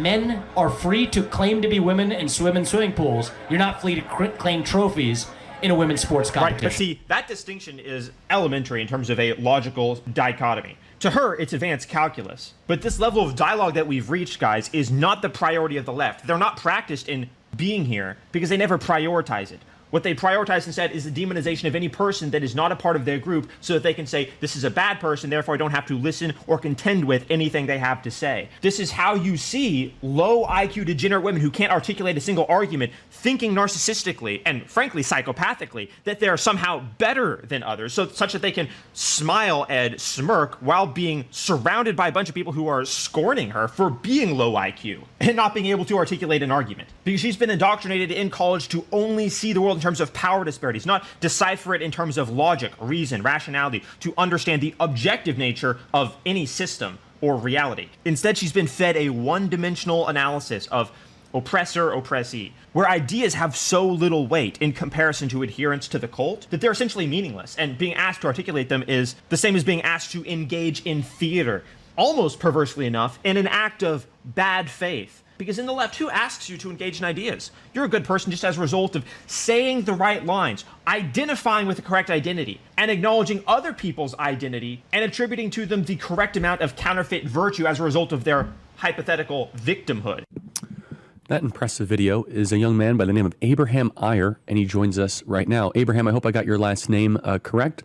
men are free to claim to be women and swim in swimming pools. You're not free to claim trophies in a women's sports competition. Right, but see, that distinction is elementary in terms of a logical dichotomy. To her, it's advanced calculus. But this level of dialogue that we've reached, guys, is not the priority of the left. They're not practiced in being here because they never prioritize it. What they prioritize instead is the demonization of any person that is not a part of their group so that they can say, this is a bad person, therefore I don't have to listen or contend with anything they have to say. This is how you see low IQ degenerate women who can't articulate a single argument thinking narcissistically and frankly psychopathically that they're somehow better than others, such that they can smile and smirk while being surrounded by a bunch of people who are scorning her for being low IQ and not being able to articulate an argument. Because she's been indoctrinated in college to only see the world in terms of power disparities, not decipher it in terms of logic, reason, rationality, to understand the objective nature of any system or reality. Instead, she's been fed a one-dimensional analysis of oppressor, oppressee, where ideas have so little weight in comparison to adherence to the cult that they're essentially meaningless, and being asked to articulate them is the same as being asked to engage in theater, almost perversely enough, in an act of bad faith. Because in the left, who asks you to engage in ideas? You're a good person just as a result of saying the right lines, identifying with the correct identity, and acknowledging other people's identity and attributing to them the correct amount of counterfeit virtue as a result of their hypothetical victimhood. That impressive video is a young man by the name of Abraham Eyre, and he joins us right now. Abraham, I hope I got your last name correct.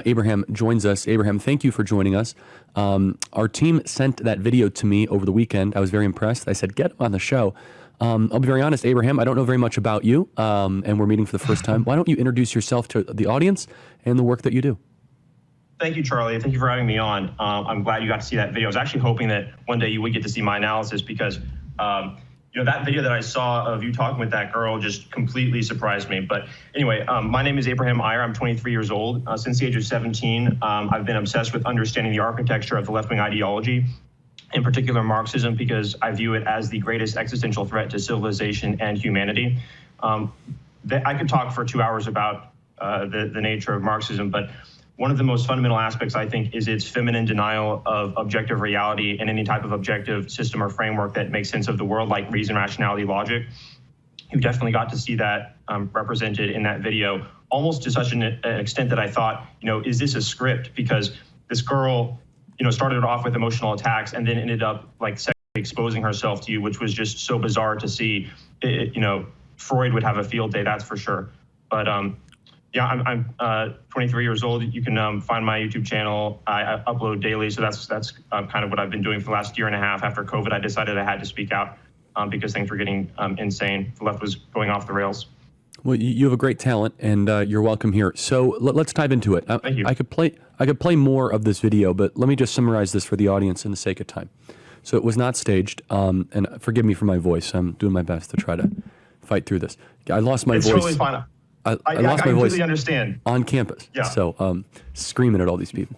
Abraham joins us. Abraham, thank you for joining us. Our team sent that video to me over the weekend. I was very impressed. I said, get him on the show. I'll be very honest, Abraham, I don't know very much about you, and we're meeting for the first time. Why don't you introduce yourself to the audience and the work that you do? Thank you, Charlie. Thank you for having me on. I'm glad you got to see that video. I was actually hoping that one day you would get to see my analysis because that video that I saw of you talking with that girl just completely surprised me. But anyway, my name is Abraham Eyre. I'm 23 years old. Since the age of 17, I've been obsessed with understanding the architecture of the left-wing ideology, in particular Marxism, because I view it as the greatest existential threat to civilization and humanity. I could talk for 2 hours about the nature of Marxism, but one of the most fundamental aspects, I think, is its feminine denial of objective reality and any type of objective system or framework that makes sense of the world, like reason, rationality, logic. You definitely got to see that represented in that video, almost to such an extent that I thought, is this a script? Because this girl, started off with emotional attacks and then ended up like sexually exposing herself to you, which was just so bizarre to see. Freud would have a field day, that's for sure. But yeah, I'm 23 years old. You can find my YouTube channel. I upload daily, so that's kind of what I've been doing for the last year and a half. After COVID, I decided I had to speak out because things were getting insane. The left was going off the rails. Well, you have a great talent, and you're welcome here. So let's dive into it. Thank you. I could play more of this video, but let me just summarize this for the audience in the sake of time. So it was not staged, and forgive me for my voice. I'm doing my best to try to fight through this. I lost my voice. It's totally fine. I lost my voice completely understand. on campus. Yeah. So screaming at all these people.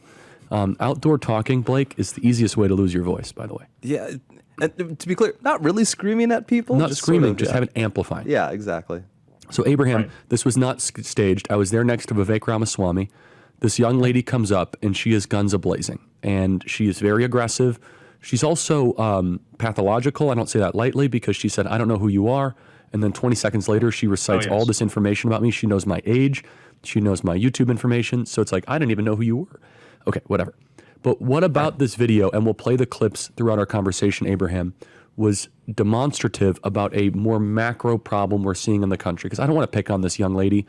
Outdoor talking, Blake, is the easiest way to lose your voice, by the way. Yeah, and to be clear, not really screaming at people. Not just screaming, sort of, just have it amplifying. Yeah, exactly. So Abraham, Right. This was not staged. I was there next to Vivek Ramaswamy. This young lady comes up, and she is guns a-blazing, and she is very aggressive. She's also pathological. I don't say that lightly because she said, I don't know who you are. And then 20 seconds later, she recites all this information about me. She knows my age. She knows my YouTube information. So it's like, I didn't even know who you were. Okay, whatever. But what about this video, and we'll play the clips throughout our conversation, Abraham, was demonstrative about a more macro problem we're seeing in the country? Because I don't want to pick on this young lady.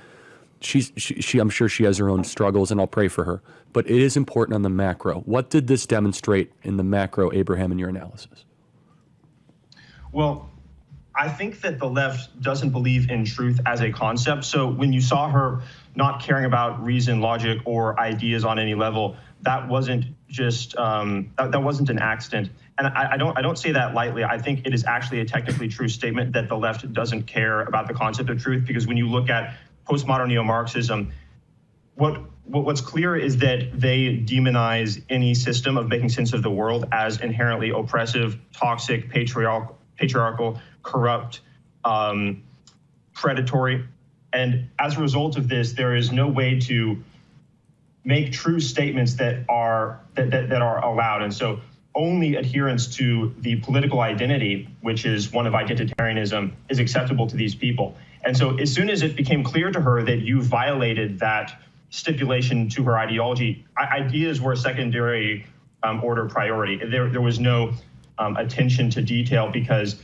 I'm sure she has her own struggles, and I'll pray for her. But it is important on the macro. What did this demonstrate in the macro, Abraham, in your analysis? Well, I think that the left doesn't believe in truth as a concept. So when you saw her not caring about reason, logic, or ideas on any level, that wasn't just that wasn't an accident. And I don't say that lightly. I think it is actually a technically true statement that the left doesn't care about the concept of truth, because when you look at postmodern neo-Marxism, what's clear is that they demonize any system of making sense of the world as inherently oppressive, toxic, patriarchal, corrupt, predatory. And as a result of this, there is no way to make true statements that are allowed. And so only adherence to the political identity, which is one of identitarianism, is acceptable to these people. And so as soon as it became clear to her that you violated that stipulation to her ideology, ideas were a secondary order priority. There was no attention to detail, because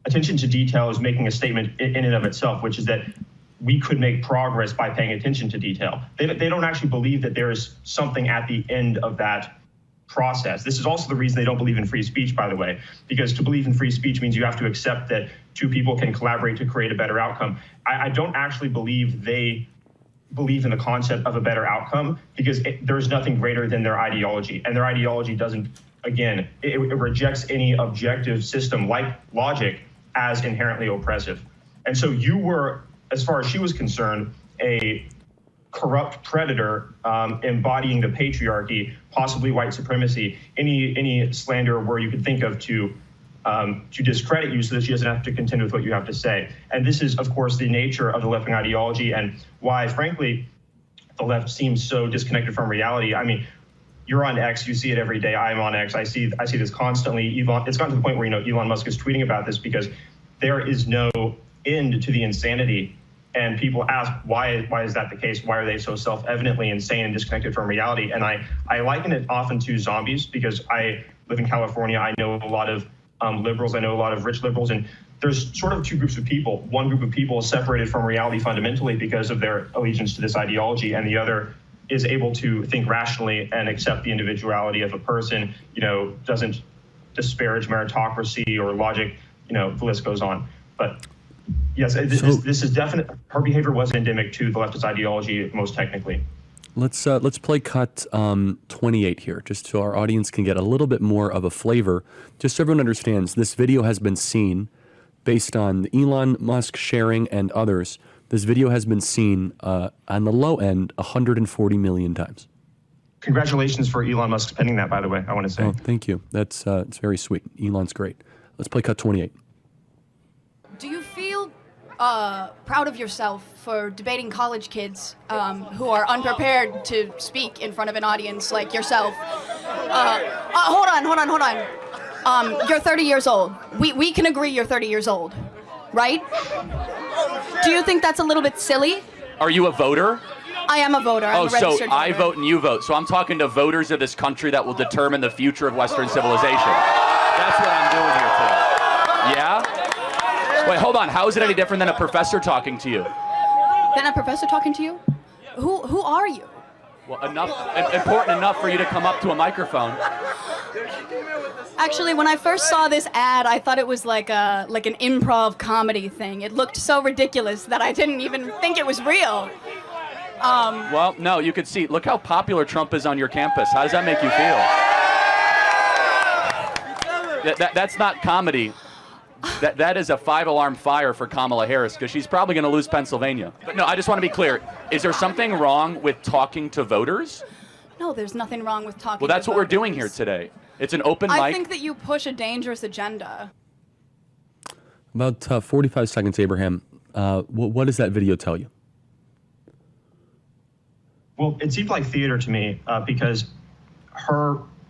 attention to detail is making a statement in and of itself, which is that we could make progress by paying attention to detail. They don't actually believe that there is something at the end of that process. This is also the reason they don't believe in free speech, by the way, because to believe in free speech means you have to accept that two people can collaborate to create a better outcome. I don't actually believe they believe in the concept of a better outcome, because there's nothing greater than their ideology. And their ideology doesn't, again, it rejects any objective system like logic as inherently oppressive. And so you were, as far as she was concerned, a corrupt predator embodying the patriarchy, possibly white supremacy, any slander where you could think of to discredit you so that she doesn't have to contend with what you have to say. And this is, of course, the nature of the left-wing ideology, and why, frankly, the left seems so disconnected from reality. I mean, you're on X, you see it every day. I'm on X, I see this constantly. It's gotten to the point where, Elon Musk is tweeting about this because there is no end to the insanity. And people ask, why is that the case? Why are they so self-evidently insane and disconnected from reality? And I liken it often to zombies, because I live in California. I know a lot of liberals. I know a lot of rich liberals. And there's sort of two groups of people. One group of people is separated from reality fundamentally because of their allegiance to this ideology, and the other is able to think rationally and accept the individuality of a person, doesn't disparage meritocracy or logic, the list goes on. But yes, this is definite. Her behavior was endemic to the leftist ideology, most technically. Let's play cut 28 here, just so our audience can get a little bit more of a flavor. Just so everyone understands, this video has been seen based on Elon Musk sharing and others. This video has been seen on the low end 140 million times. Congratulations for Elon Musk penning that, by the way, I want to say. Oh, thank you. That's it's very sweet. Elon's great. Let's play cut 28. Do you feel proud of yourself for debating college kids who are unprepared to speak in front of an audience like yourself? Hold on. You're 30 years old. We can agree you're 30 years old, right? Do you think that's a little bit silly? Are you a voter? I am a voter. I'm a registered voter. I vote and you vote. So I'm talking to voters of this country that will determine the future of Western civilization. That's what I'm doing here today. Yeah? Wait, hold on. How is it any different than a professor talking to you? Than a professor talking to you? Who are you? Well, important enough for you to come up to a microphone. Actually, when I first saw this ad, I thought it was like an improv comedy thing. It looked so ridiculous that I didn't even think it was real. Well, no, you could see. Look how popular Trump is on your campus. How does that make you feel? That's not comedy. That is a 5-alarm fire for Kamala Harris, because she's probably going to lose Pennsylvania. But no, I just want to be clear. Is there something wrong with talking to voters? No, there's nothing wrong with talking to voters. Well, that's what we're doing here today. It's an open mic. I think that you push a dangerous agenda. About 45 seconds, Abraham. What does that video tell you? Well, it seemed like theater to me, because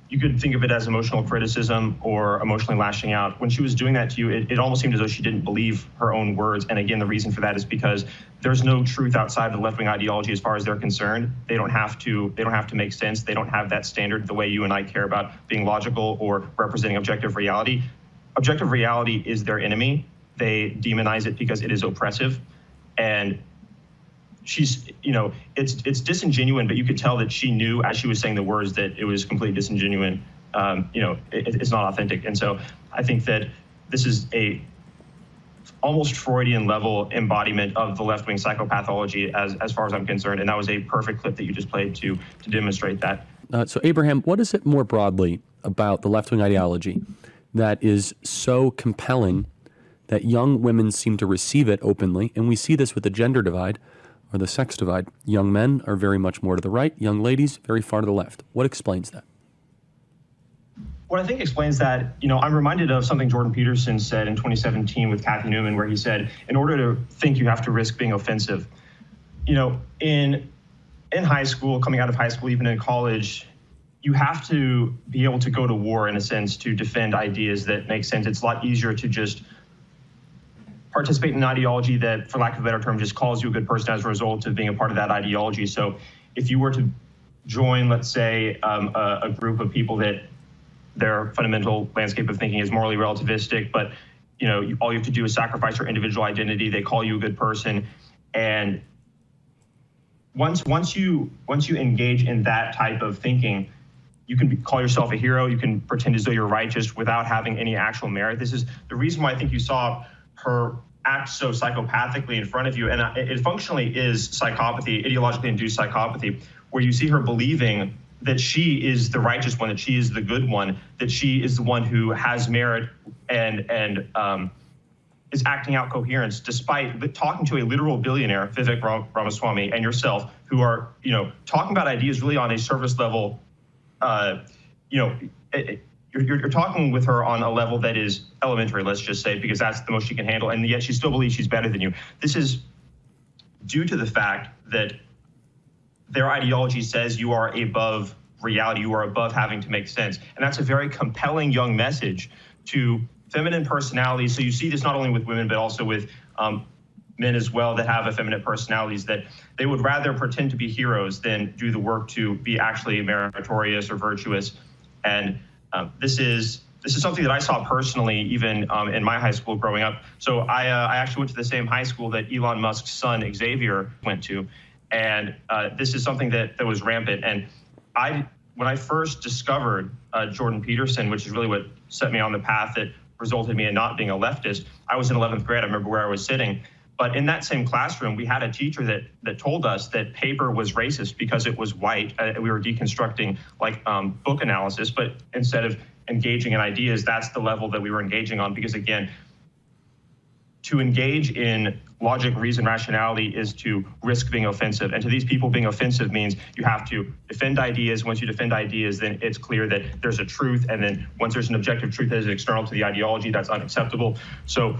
you could think of it as emotional criticism or emotionally lashing out. When she was doing that to you, it almost seemed as though she didn't believe her own words. And again, the reason for that is because there's no truth outside of the left-wing ideology as far as they're concerned. They don't have to make sense. They don't have that standard the way you and I care about being logical or representing objective reality. Objective reality is their enemy. They demonize it because it is oppressive. And she's, it's disingenuous, but you could tell that she knew as she was saying the words that it was completely disingenuous. It's not authentic. And so I think that this is a almost Freudian level embodiment of the left-wing psychopathology as far as I'm concerned. And that was a perfect clip that you just played to demonstrate that. So Abraham, what is it more broadly about the left-wing ideology that is so compelling that young women seem to receive it openly? And we see this with the gender divide, or the sex divide. Young men are very much more to the right, young ladies very far to the left. What explains that? What I think explains that, I'm reminded of something Jordan Peterson said in 2017 with Kathy Newman, where he said, in order to think, you have to risk being offensive. In high school, coming out of high school, even in college, you have to be able to go to war, in a sense, to defend ideas that make sense. It's a lot easier to just participate in an ideology that, for lack of a better term, just calls you a good person as a result of being a part of that ideology. So if you were to join, let's say, a group of people that their fundamental landscape of thinking is morally relativistic, but all you have to do is sacrifice your individual identity, they call you a good person. And once you engage in that type of thinking, you can call yourself a hero, you can pretend as though you're righteous without having any actual merit. This is the reason why I think you saw her act so psychopathically in front of you. And it functionally is psychopathy, ideologically induced psychopathy, where you see her believing that she is the righteous one, that she is the good one, that she is the one who has merit and is acting out coherence, despite talking to a literal billionaire, Vivek Ramaswamy, and yourself, who are talking about ideas really on a surface level. You're talking with her on a level that is elementary, let's just say, because that's the most she can handle, and yet she still believes she's better than you. This is due to the fact that their ideology says you are above reality, you are above having to make sense. And that's a very compelling young message to feminine personalities. So you see this not only with women, but also with men as well that have effeminate personalities, that they would rather pretend to be heroes than do the work to be actually meritorious or virtuous. And this is something that I saw personally, even in my high school growing up. So I actually went to the same high school that Elon Musk's son, Xavier, went to. And this is something that was rampant. And when I first discovered Jordan Peterson, which is really what set me on the path that resulted me in not being a leftist, I was in 11th grade. I remember where I was sitting. But in that same classroom, we had a teacher that told us that paper was racist because it was white. We were deconstructing book analysis, but instead of engaging in ideas, that's the level that we were engaging on. Because again, to engage in logic, reason, rationality is to risk being offensive. And to these people, being offensive means you have to defend ideas. Once you defend ideas, then it's clear that there's a truth. And then once there's an objective truth that is external to the ideology, that's unacceptable. So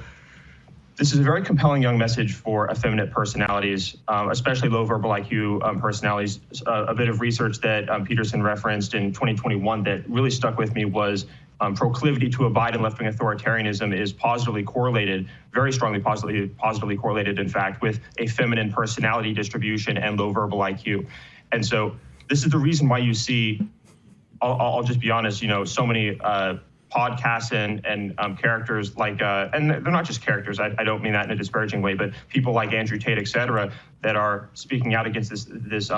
this is a very compelling young message for effeminate personalities, especially low verbal IQ personalities. A bit of research that Peterson referenced in 2021 that really stuck with me was proclivity to abide in left-wing authoritarianism is positively correlated, very strongly positively correlated, in fact, with a feminine personality distribution and low verbal IQ. And so this is the reason why you see, I'll just be honest, so many podcasts and characters like, and they're not just characters, I don't mean that in a disparaging way, but people like Andrew Tate, et cetera, that are speaking out against this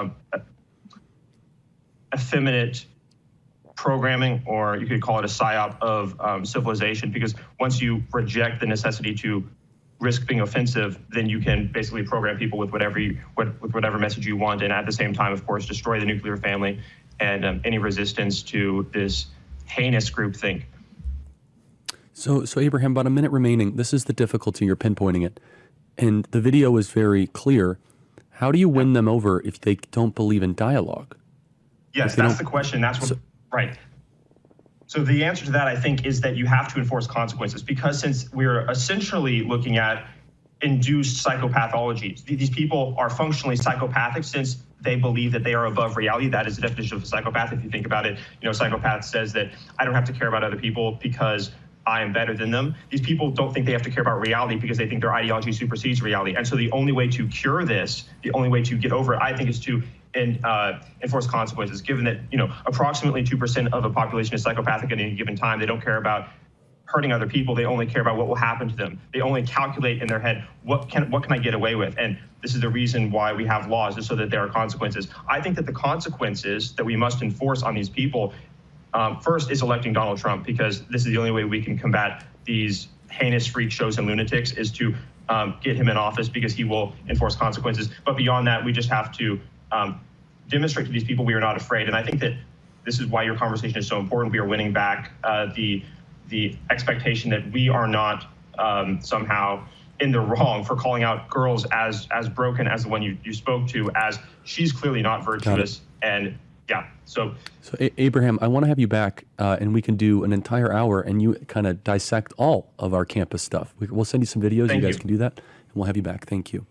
effeminate programming, or you could call it a psyop of civilization, because once you reject the necessity to risk being offensive, then you can basically program people with whatever message you want, and at the same time, of course, destroy the nuclear family and any resistance to this heinous groupthink. So Abraham, about a minute remaining. This is the difficulty, you're pinpointing it. And the video is very clear. How do you win them over if they don't believe in dialogue? Yes, that's the question. That's what, right. So the answer to that, I think, is that you have to enforce consequences, because since we're essentially looking at induced psychopathology, these people are functionally psychopathic since they believe that they are above reality. That is the definition of a psychopath. If you think about it, a psychopath says that I don't have to care about other people because I am better than them. These people don't think they have to care about reality because they think their ideology supersedes reality. And so the only way to cure this, the only way to get over it, I think, is to enforce consequences. Given that approximately 2% of the population is psychopathic at any given time, they don't care about hurting other people. They only care about what will happen to them. They only calculate in their head what can I get away with. And this is the reason why we have laws, is so that there are consequences. I think that the consequences that we must enforce on these people, first, is electing Donald Trump, because this is the only way we can combat these heinous freak shows and lunatics, is to get him in office, because he will enforce consequences. But beyond that, we just have to demonstrate to these people we are not afraid. And I think that this is why your conversation is so important. We are winning back the expectation that we are not somehow in the wrong for calling out girls as broken as the one you spoke to, as she's clearly not virtuous. And yeah, so Abraham, I want to have you back, and we can do an entire hour, and you kind of dissect all of our campus stuff. We'll send you some videos. You guys can do that, and we'll have you back. Thank you.